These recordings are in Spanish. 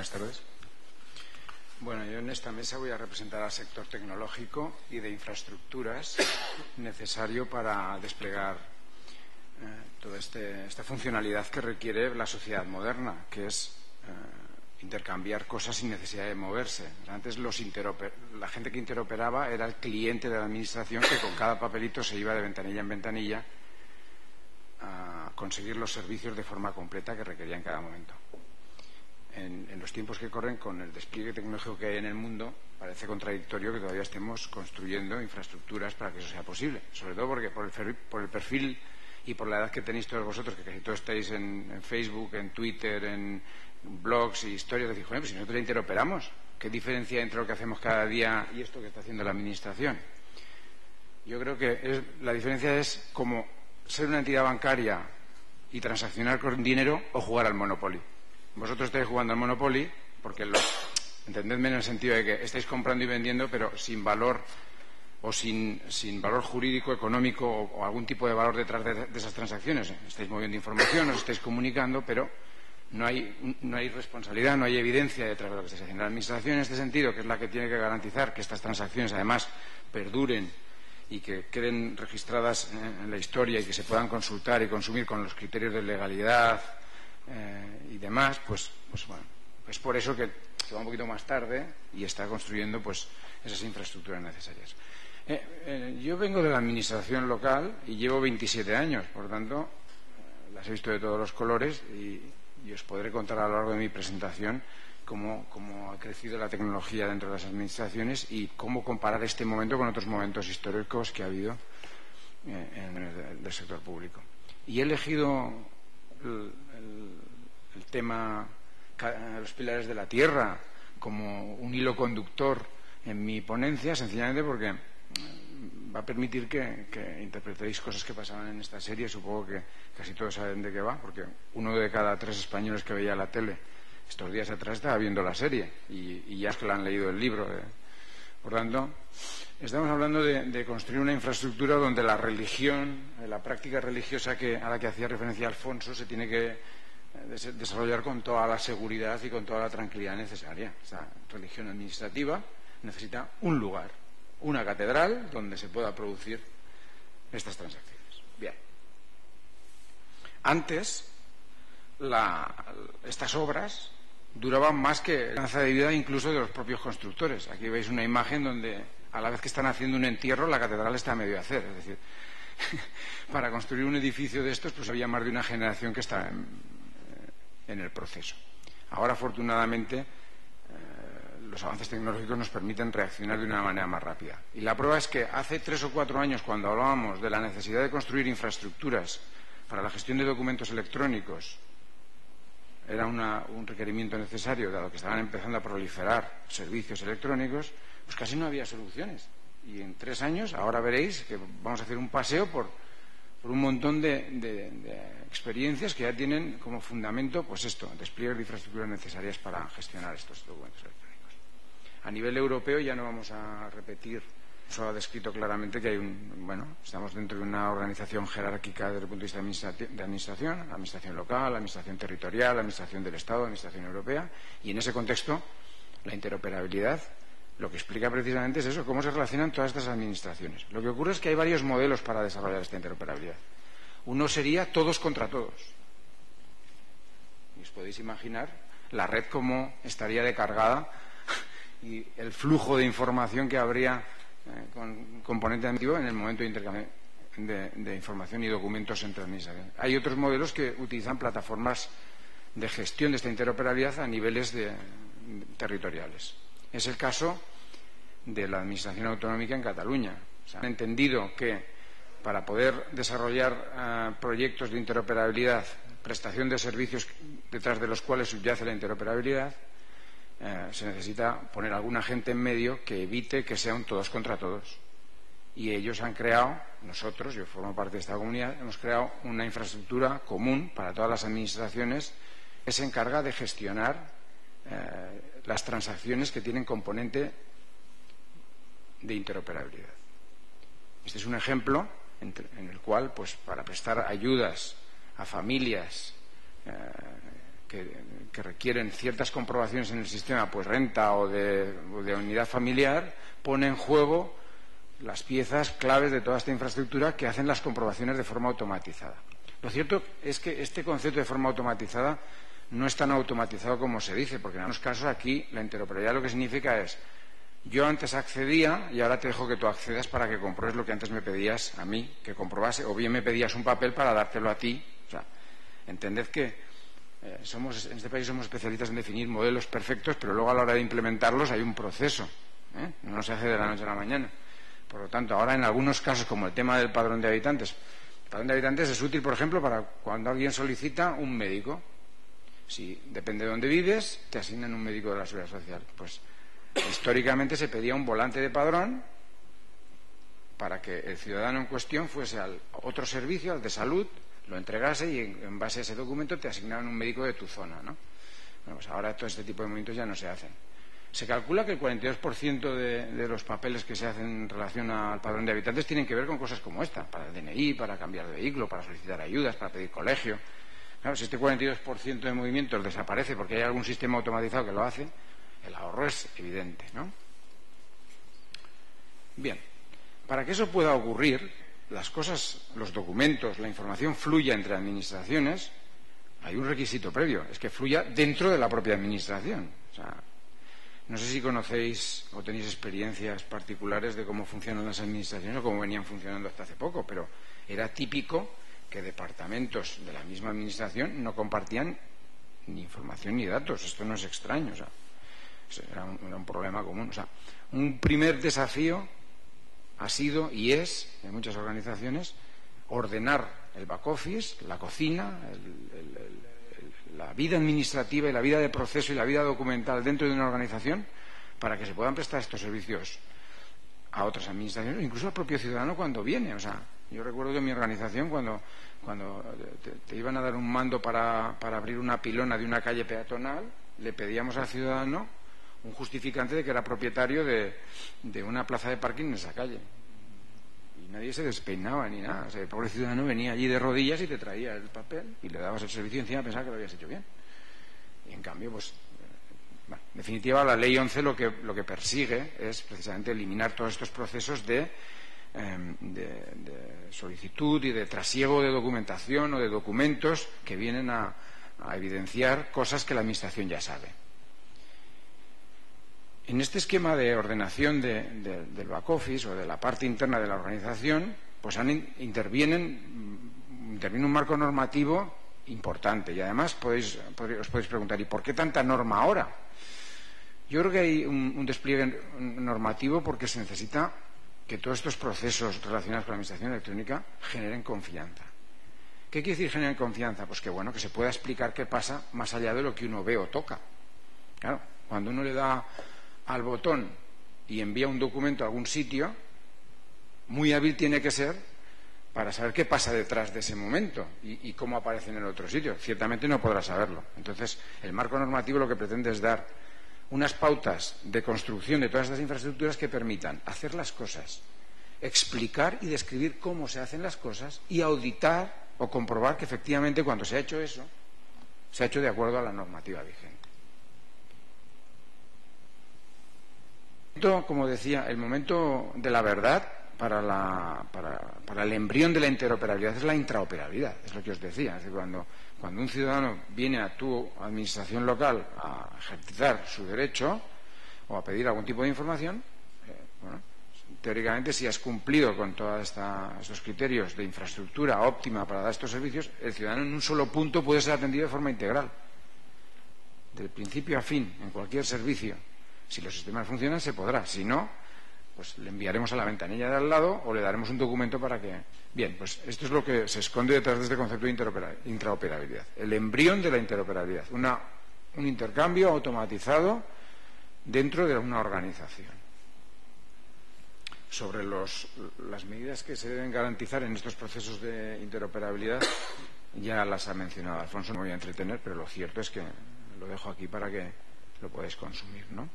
Buenas tardes. Bueno, yo en esta mesa voy a representar al sector tecnológico y de infraestructuras necesario para desplegar toda esta funcionalidad que requiere la sociedad moderna, que es intercambiar cosas sin necesidad de moverse. Antes la gente que interoperaba era el cliente de la administración que con cada papelito se iba de ventanilla en ventanilla a conseguir los servicios de forma completa que requería en cada momento. En los tiempos que corren, con el despliegue tecnológico que hay en el mundo, parece contradictorio que todavía estemos construyendo infraestructuras para que eso sea posible. Sobre todo porque por el perfil y por la edad que tenéis todos vosotros, que casi todos estáis en Facebook, en Twitter, en blogs y historias, decís, pues si nosotros interoperamos, ¿qué diferencia hay entre lo que hacemos cada día y esto que está haciendo la Administración? Yo creo que la diferencia es como ser una entidad bancaria y transaccionar con dinero o jugar al Monopoly. Vosotros estáis jugando al Monopoly porque entendedme en el sentido de que estáis comprando y vendiendo, pero sin valor o sin valor jurídico, económico o algún tipo de valor detrás de esas transacciones. Estáis moviendo información, os estáis comunicando, pero no hay responsabilidad, no hay evidencia detrás de lo que estáis haciendo. La Administración, en este sentido, que es la que tiene que garantizar que estas transacciones, además, perduren y que queden registradas en la historia y que se puedan consultar y consumir con los criterios de legalidad y demás, pues bueno, es por eso que va un poquito más tarde y está construyendo pues esas infraestructuras necesarias. Yo vengo de la administración local y llevo 27 años, por tanto, las he visto de todos los colores y os podré contar a lo largo de mi presentación cómo ha crecido la tecnología dentro de las administraciones y cómo comparar este momento con otros momentos históricos que ha habido en el sector público. Y he elegido el tema los pilares de la tierra como un hilo conductor en mi ponencia, sencillamente porque va a permitir que interpretéis cosas que pasaban en esta serie. Supongo que casi todos saben de qué va, porque 1 de cada 3 españoles que veía la tele estos días atrás estaba viendo la serie y ya es que le han leído el libro. Por tanto, estamos hablando de construir una infraestructura donde la religión, la práctica religiosa a la que hacía referencia Alfonso, se tiene que desarrollar con toda la seguridad y con toda la tranquilidad necesaria. Esa religión administrativa necesita un lugar, una catedral donde se pueda producir estas transacciones. Bien. Antes, estas obras duraban más que la esperanza de vida incluso de los propios constructores. Aquí veis una imagen donde a la vez que están haciendo un entierro, la catedral está a medio hacer. Es decir, para construir un edificio de estos, pues había más de una generación que está en el proceso. Ahora, afortunadamente, los avances tecnológicos nos permiten reaccionar de una manera más rápida. Y la prueba es que hace 3 o 4 años, cuando hablábamos de la necesidad de construir infraestructuras para la gestión de documentos electrónicos, era un requerimiento necesario, dado que estaban empezando a proliferar servicios electrónicos, pues casi no había soluciones. Y en 3 años, ahora veréis que vamos a hacer un paseo por un montón de experiencias que ya tienen como fundamento, pues esto, despliegue de infraestructuras necesarias para gestionar estos documentos electrónicos. A nivel europeo ya no vamos a repetir. Eso ha descrito claramente que estamos dentro de una organización jerárquica desde el punto de vista de administración, la administración local, la administración territorial, la administración del Estado, la administración europea, y en ese contexto la interoperabilidad lo que explica precisamente es eso, cómo se relacionan todas estas administraciones. Lo que ocurre es que hay varios modelos para desarrollar esta interoperabilidad. Uno sería todos contra todos. Y os podéis imaginar la red cómo estaría decargada y el flujo de información que habría con componente admitivo en el momento de intercambio de información y documentos entre administraciones. Hay otros modelos que utilizan plataformas de gestión de esta interoperabilidad a niveles territoriales. Es el caso de la Administración Autonómica en Cataluña. Han entendido que para poder desarrollar proyectos de interoperabilidad, prestación de servicios detrás de los cuales subyace la interoperabilidad, se necesita poner algún agente en medio que evite que sean todos contra todos. Y ellos han creado, nosotros, yo formo parte de esta comunidad, hemos creado una infraestructura común para todas las administraciones que se encarga de gestionar las transacciones que tienen componente de interoperabilidad. Este es un ejemplo en el cual, pues, para prestar ayudas a familias que requieren ciertas comprobaciones en el sistema, pues renta o de unidad familiar, pone en juego las piezas claves de toda esta infraestructura que hacen las comprobaciones de forma automatizada. Lo cierto es que este concepto de forma automatizada no es tan automatizado como se dice, porque en algunos casos aquí la interoperabilidad lo que significa es: yo antes accedía y ahora te dejo que tú accedas para que compruebes lo que antes me pedías a mí que comprobase, o bien me pedías un papel para dártelo a ti. O sea, entended que en este país somos especialistas en definir modelos perfectos, pero luego a la hora de implementarlos hay un proceso, no se hace de la noche a la mañana. Por lo tanto, ahora en algunos casos, como el tema del padrón de habitantes, el padrón de habitantes es útil, por ejemplo, para cuando alguien solicita un médico. Si depende de dónde vives, te asignan un médico de la Seguridad Social. Pues históricamente se pedía un volante de padrón para que el ciudadano en cuestión fuese al otro servicio, al de salud, lo entregase y en base a ese documento te asignaban un médico de tu zona, ¿no? Bueno, pues ahora todo este tipo de movimientos ya no se hacen. Se calcula que el 42% de los papeles que se hacen en relación al padrón de habitantes tienen que ver con cosas como esta: para el DNI, para cambiar de vehículo, para solicitar ayudas, para pedir colegio. Claro, si este 42% de movimientos desaparece porque hay algún sistema automatizado que lo hace, el ahorro es evidente, ¿no? Bien, para que eso pueda ocurrir, las cosas, los documentos, la información fluya entre administraciones, hay un requisito previo: es que fluya dentro de la propia administración. O sea, no sé si conocéis o tenéis experiencias particulares de cómo funcionan las administraciones o cómo venían funcionando hasta hace poco, pero era típico que departamentos de la misma administración no compartían ni información ni datos. Esto no es extraño, o sea, era un problema común. O sea, un primer desafío ha sido y es, en muchas organizaciones, ordenar el back office, la cocina, la vida administrativa y la vida de proceso y la vida documental dentro de una organización, para que se puedan prestar estos servicios a otras administraciones, incluso al propio ciudadano cuando viene. O sea, yo recuerdo que en mi organización, cuando te iban a dar un mando para abrir una pilona de una calle peatonal, le pedíamos al ciudadano un justificante de que era propietario de una plaza de parking en esa calle. Y nadie se despeinaba ni nada. O sea, el pobre ciudadano venía allí de rodillas y te traía el papel y le dabas el servicio y encima pensaba que lo habías hecho bien. Y en cambio, pues, bueno, en definitiva, la Ley 11 lo que persigue es precisamente eliminar todos estos procesos de solicitud y de trasiego de documentación o de documentos que vienen a evidenciar cosas que la Administración ya sabe. En este esquema de ordenación del back office o de la parte interna de la organización, pues interviene un marco normativo importante. Y además os podéis preguntar: ¿y por qué tanta norma ahora? Yo creo que hay un despliegue normativo porque se necesita que todos estos procesos relacionados con la administración electrónica generen confianza. ¿Qué quiere decir generar confianza? Pues que bueno, que se pueda explicar qué pasa más allá de lo que uno ve o toca. Claro, cuando uno le da al botón y envía un documento a algún sitio, muy hábil tiene que ser para saber qué pasa detrás de ese momento y cómo aparece en el otro sitio. Ciertamente no podrá saberlo. Entonces, el marco normativo lo que pretende es dar unas pautas de construcción de todas estas infraestructuras que permitan hacer las cosas, explicar y describir cómo se hacen las cosas y auditar o comprobar que efectivamente cuando se ha hecho eso, se ha hecho de acuerdo a la normativa vigente. Como decía, el momento de la verdad para el embrión de la interoperabilidad es la intraoperabilidad, es lo que os decía. Es decir, cuando un ciudadano viene a tu administración local a ejercitar su derecho o a pedir algún tipo de información, bueno, teóricamente, si has cumplido con todos estos criterios de infraestructura óptima para dar estos servicios, el ciudadano en un solo punto puede ser atendido de forma integral, del principio a fin, en cualquier servicio. Si los sistemas funcionan, se podrá. Si no, pues le enviaremos a la ventanilla de al lado o le daremos un documento para que... Bien, pues esto es lo que se esconde detrás de este concepto de intraoperabilidad. El embrión de la interoperabilidad. Un intercambio automatizado dentro de una organización. Sobre las medidas que se deben garantizar en estos procesos de interoperabilidad, ya las ha mencionado Alfonso, no me voy a entretener, pero lo cierto es que lo dejo aquí para que lo podáis consumir, ¿no?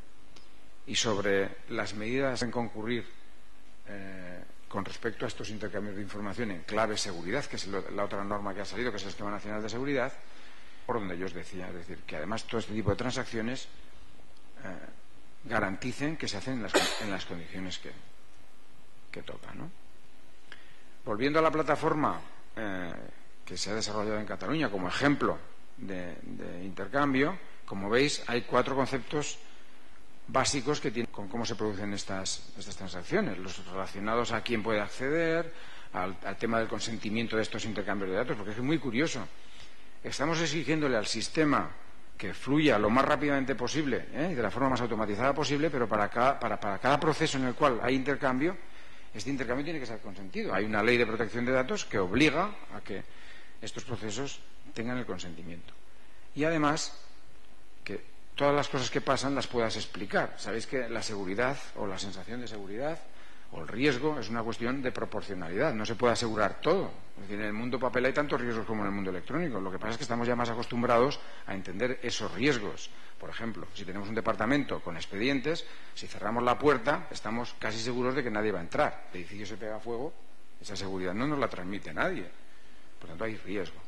Y sobre las medidas en concurrir con respecto a estos intercambios de información en clave seguridad, que es la otra norma que ha salido, que es el Sistema Nacional de Seguridad, por donde yo os decía, es decir, que además todo este tipo de transacciones garanticen que se hacen en las condiciones que toca, ¿no? Volviendo a la plataforma que se ha desarrollado en Cataluña como ejemplo de intercambio, como veis, hay 4 conceptos básicos que tienen con cómo se producen estas transacciones, los relacionados a quién puede acceder, al tema del consentimiento de estos intercambios de datos, porque es muy curioso. Estamos exigiéndole al sistema que fluya lo más rápidamente posible y de la forma más automatizada posible, pero para cada proceso en el cual hay intercambio, este intercambio tiene que ser consentido. Hay una ley de protección de datos que obliga a que estos procesos tengan el consentimiento. Y además, que todas las cosas que pasan las puedas explicar. Sabéis que la seguridad o la sensación de seguridad o el riesgo es una cuestión de proporcionalidad. No se puede asegurar todo. Es decir, en el mundo papel hay tantos riesgos como en el mundo electrónico. Lo que pasa es que estamos ya más acostumbrados a entender esos riesgos. Por ejemplo, si tenemos un departamento con expedientes, si cerramos la puerta, estamos casi seguros de que nadie va a entrar. El edificio se pega a fuego, esa seguridad no nos la transmite nadie. Por tanto, hay riesgo.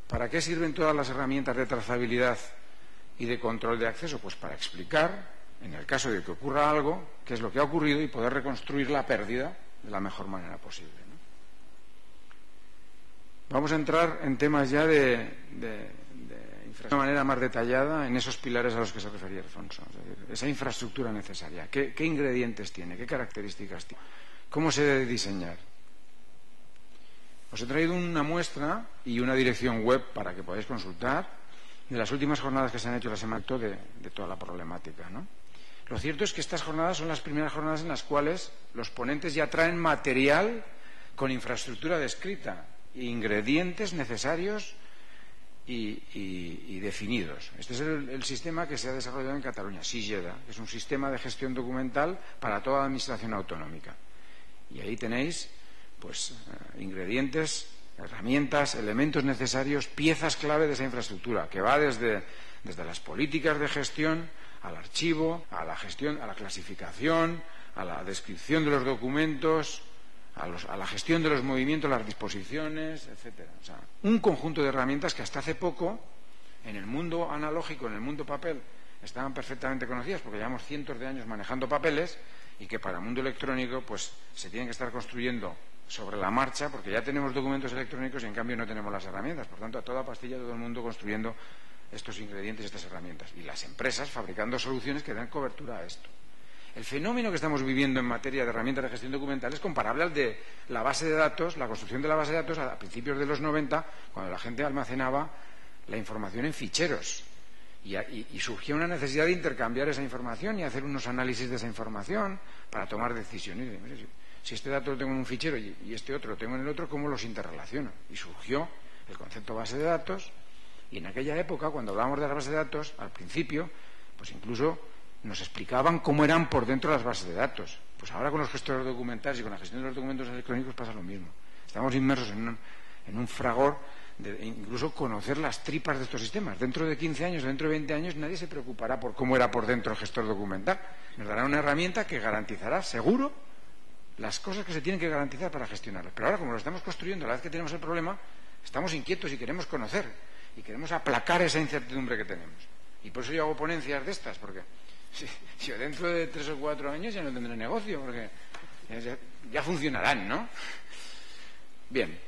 ¿Para qué sirven todas las herramientas de trazabilidad y de control de acceso? Pues para explicar, en el caso de que ocurra algo, qué es lo que ha ocurrido y poder reconstruir la pérdida de la mejor manera posible, ¿no? Vamos a entrar en temas ya de una manera más detallada en esos pilares a los que se refería Alfonso. Es decir, esa infraestructura necesaria, ¿qué ingredientes tiene? ¿Qué características tiene? ¿Cómo se debe diseñar? Os he traído una muestra y una dirección web para que podáis consultar de las últimas jornadas que se han hecho la semana de toda la problemática, ¿no? Lo cierto es que estas jornadas son las primeras jornadas en las cuales los ponentes ya traen material con infraestructura descrita, ingredientes necesarios y definidos. Este es el sistema que se ha desarrollado en Cataluña, SIGEDA, que es un sistema de gestión documental para toda la administración autonómica. Y ahí tenéis pues ingredientes, herramientas, elementos necesarios, piezas clave de esa infraestructura, que va desde las políticas de gestión al archivo, a la gestión, a la clasificación, a la descripción de los documentos, a la gestión de los movimientos, las disposiciones, etcétera. O sea, un conjunto de herramientas que hasta hace poco, en el mundo analógico, en el mundo papel, estaban perfectamente conocidas, porque llevamos cientos de años manejando papeles, y que para el mundo electrónico pues se tienen que estar construyendo sobre la marcha, porque ya tenemos documentos electrónicos y en cambio no tenemos las herramientas. Por tanto, a toda pastilla todo el mundo construyendo estos ingredientes, estas herramientas, y las empresas fabricando soluciones que den cobertura a esto. El fenómeno que estamos viviendo en materia de herramientas de gestión documental es comparable al de la base de datos, la construcción de la base de datos a principios de los 90, cuando la gente almacenaba la información en ficheros. Y surgía una necesidad de intercambiar esa información y hacer unos análisis de esa información para tomar decisiones. Si este dato lo tengo en un fichero y este otro lo tengo en el otro, ¿cómo los interrelaciono? Y surgió el concepto base de datos, y en aquella época, cuando hablábamos de la base de datos, al principio, pues incluso nos explicaban cómo eran por dentro las bases de datos. Pues ahora con los gestores documentales y con la gestión de los documentos electrónicos pasa lo mismo. Estamos inmersos en un fragor de incluso conocer las tripas de estos sistemas. Dentro de 15 años, dentro de 20 años, nadie se preocupará por cómo era por dentro el gestor documental. Nos dará una herramienta que garantizará, seguro, las cosas que se tienen que garantizar para gestionarlo. Pero ahora, como lo estamos construyendo, a la vez que tenemos el problema, estamos inquietos y queremos conocer y queremos aplacar esa incertidumbre que tenemos. Y por eso yo hago ponencias de estas, porque si dentro de 3 o 4 años ya no tendré negocio, porque ya funcionarán, ¿no? Bien.